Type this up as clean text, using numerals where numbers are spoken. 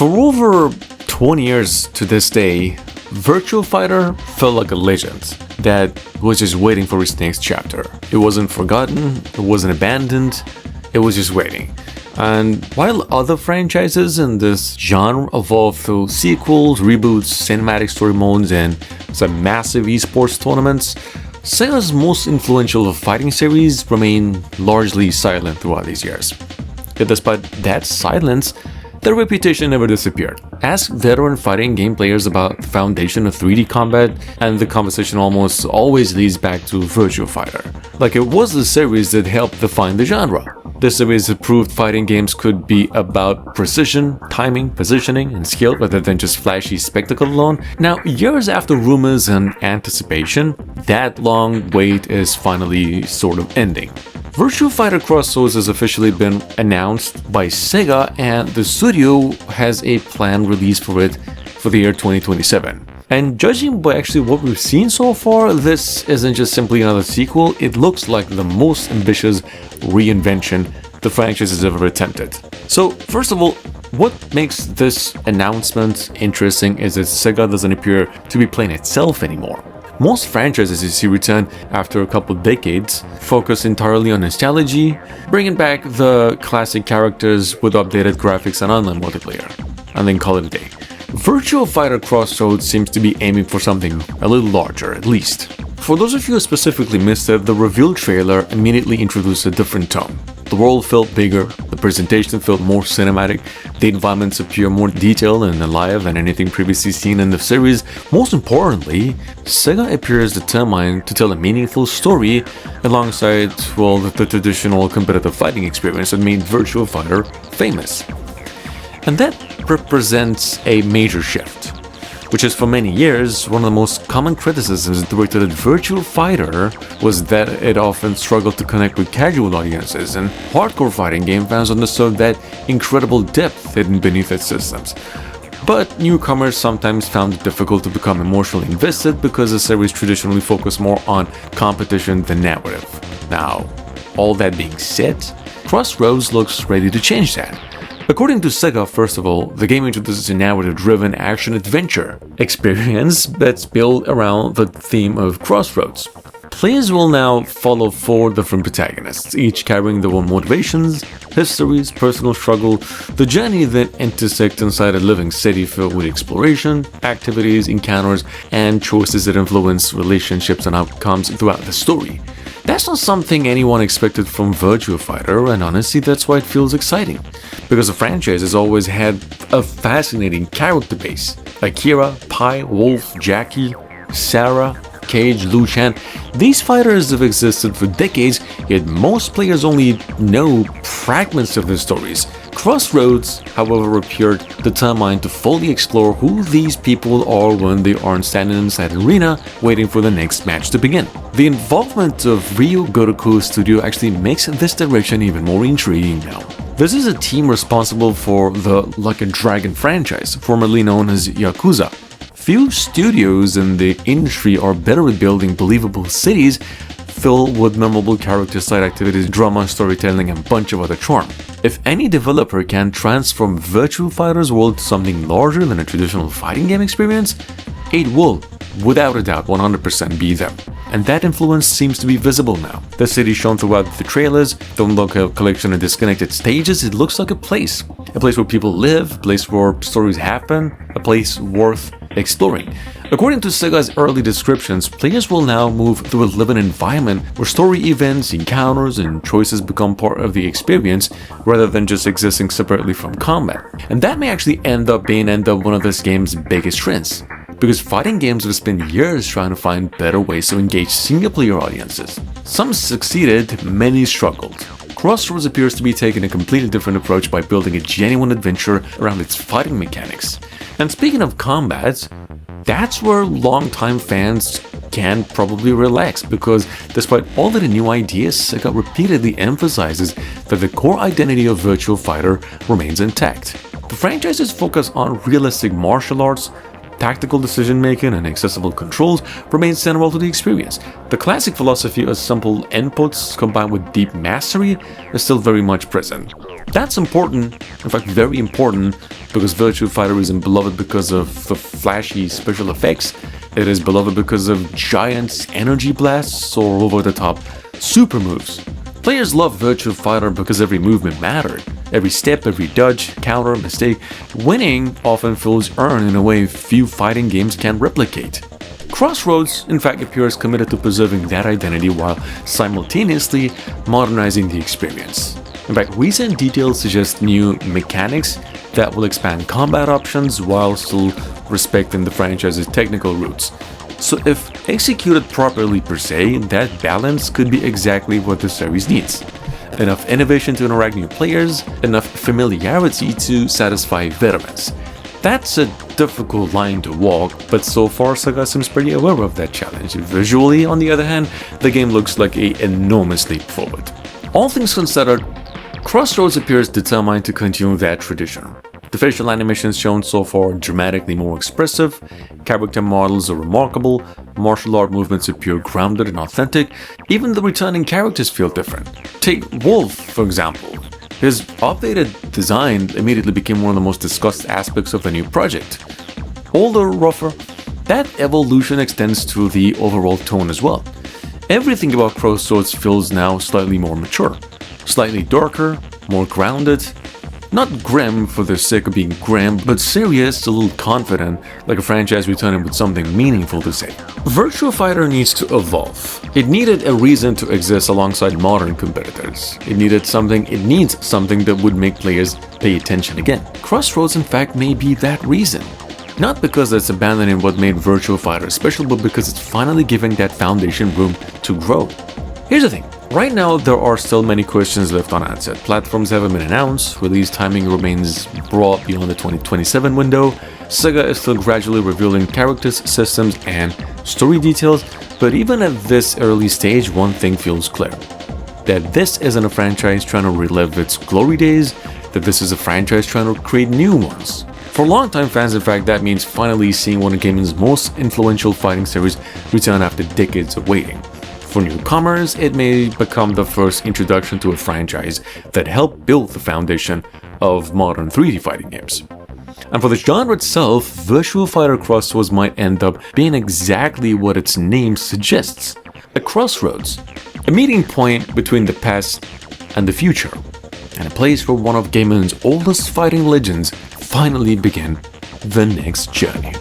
For over 20 years to this day, Virtua Fighter felt like a legend that was just waiting for its next chapter. It wasn't forgotten, it wasn't abandoned, it was just waiting. And while other franchises in this genre evolved through sequels, reboots, cinematic story modes, and some massive esports tournaments, Sega's most influential fighting series remained largely silent throughout these years. Yet despite that silence, their reputation never disappeared. Ask veteran fighting game players about the foundation of 3D combat, and the conversation almost always leads back to Virtua Fighter. Like it was the series that helped define the genre. This series proved fighting games could be about precision, timing, positioning, and skill rather than just flashy spectacle alone. Now, years after rumors and anticipation, that long wait is finally sort of ending. Virtua Fighter Crossroads has officially been announced by Sega, and the studio has a planned release for it for the year 2027. And judging by actually what we've seen so far, this isn't just simply another sequel, it looks like the most ambitious reinvention the franchise has ever attempted. So, first of all, what makes this announcement interesting is that Sega doesn't appear to be playing itself anymore. Most franchises you see return after a couple decades focus entirely on nostalgia, bringing back the classic characters with updated graphics and online multiplayer, and then call it a day. Virtua Fighter Crossroads seems to be aiming for something a little larger, at least. For those of you who specifically missed it, the reveal trailer immediately introduced a different tone. The world felt bigger, the presentation felt more cinematic, the environments appear more detailed and alive than anything previously seen in the series. Most importantly, Sega appears determined to tell a meaningful story alongside, well, the traditional competitive fighting experience that made Virtua Fighter famous. And that represents a major shift, which is for many years one of the most common criticisms directed at Virtua Fighter was that it often struggled to connect with casual audiences, and hardcore fighting game fans understood that incredible depth hidden beneath its systems. But newcomers sometimes found it difficult to become emotionally invested because the series traditionally focused more on competition than narrative. Now, all that being said, Crossroads looks ready to change that. According to Sega, first of all, the game introduces a narrative-driven action-adventure experience that's built around the theme of Crossroads. Players will now follow 4 different protagonists, each carrying their own motivations, histories, personal struggle. The journey then intersects inside a living city filled with exploration, activities, encounters, and choices that influence relationships and outcomes throughout the story. That's not something anyone expected from Virtua Fighter, and honestly that's why it feels exciting. Because the franchise has always had a fascinating character base. Akira, Pai, Wolf, Jackie, Sarah, Cage, Liu Chan. These fighters have existed for decades, yet most players only know fragments of their stories. Crossroads, however, appeared determined to fully explore who these people are when they aren't standing inside an arena waiting for the next match to begin. The involvement of Ryu Gotoku's studio actually makes this direction even more intriguing now. This is a team responsible for the Like a Dragon franchise, formerly known as Yakuza. Few studios in the industry are better at building believable cities filled with memorable character side activities, drama, storytelling, and a bunch of other charm. If any developer can transform Virtua Fighter's world to something larger than a traditional fighting game experience, it will, without a doubt, 100% be them. And that influence seems to be visible now. The city shown throughout the trailers, the local collection of disconnected stages, it looks like a place where people live, a place where stories happen, a place worth exploring. According to Sega's early descriptions, players will now move through a living environment where story events, encounters, and choices become part of the experience rather than just existing separately from combat. And that may actually end up being one of this game's biggest trends, because fighting games have spent years trying to find better ways to engage single-player audiences. Some succeeded, many struggled. Crossroads appears to be taking a completely different approach by building a genuine adventure around its fighting mechanics. And speaking of combat, that's where longtime fans can probably relax, because despite all of the new ideas, Sega repeatedly emphasizes that the core identity of Virtua Fighter remains intact. The franchise's focus on realistic martial arts, tactical decision-making, and accessible controls remains central to the experience. The classic philosophy of simple inputs combined with deep mastery is still very much present. That's important, in fact very important, because Virtua Fighter isn't beloved because of the flashy special effects. It is beloved because of giant energy blasts or over-the-top super moves. Players love Virtua Fighter because every movement mattered. Every step, every dodge, counter, mistake. Winning often feels earned in a way few fighting games can replicate. Crossroads, in fact, appears committed to preserving that identity while simultaneously modernizing the experience. In fact, recent details suggest new mechanics that will expand combat options while still respecting the franchise's technical roots. So if executed properly per se, that balance could be exactly what the series needs. Enough innovation to interact new players, enough familiarity to satisfy veterans. That's a difficult line to walk, but so far Sega seems pretty aware of that challenge. Visually, on the other hand, the game looks like an enormous leap forward. All things considered, Crossroads appears determined to continue that tradition. The facial animations shown so far are dramatically more expressive, character models are remarkable, martial art movements appear grounded and authentic, even the returning characters feel different. Take Wolf, for example. His updated design immediately became one of the most discussed aspects of the new project. Older, rougher, that evolution extends to the overall tone as well. Everything about Crossroads feels now slightly more mature, slightly darker, more grounded. Not grim for the sake of being grim, but serious, a little confident, like a franchise returning with something meaningful to say. Virtua Fighter needs to evolve. It needed a reason to exist alongside modern competitors. It needs something that would make players pay attention again. Crossroads, in fact, may be that reason. Not because it's abandoning what made Virtua Fighter special, but because it's finally giving that foundation room to grow. Here's the thing. Right now, there are still many questions left unanswered. Platforms haven't been announced, release timing remains broad beyond the 2027 window, Sega is still gradually revealing characters, systems, and story details, but even at this early stage, one thing feels clear. That this isn't a franchise trying to relive its glory days, that this is a franchise trying to create new ones. For longtime fans, in fact, that means finally seeing one of gaming's most influential fighting series return after decades of waiting. For newcomers, it may become the first introduction to a franchise that helped build the foundation of modern 3D fighting games. And for the genre itself, Virtua Fighter Crossroads might end up being exactly what its name suggests: a crossroads, a meeting point between the past and the future, and a place where one of gaming's oldest fighting legends finally begin the next journey.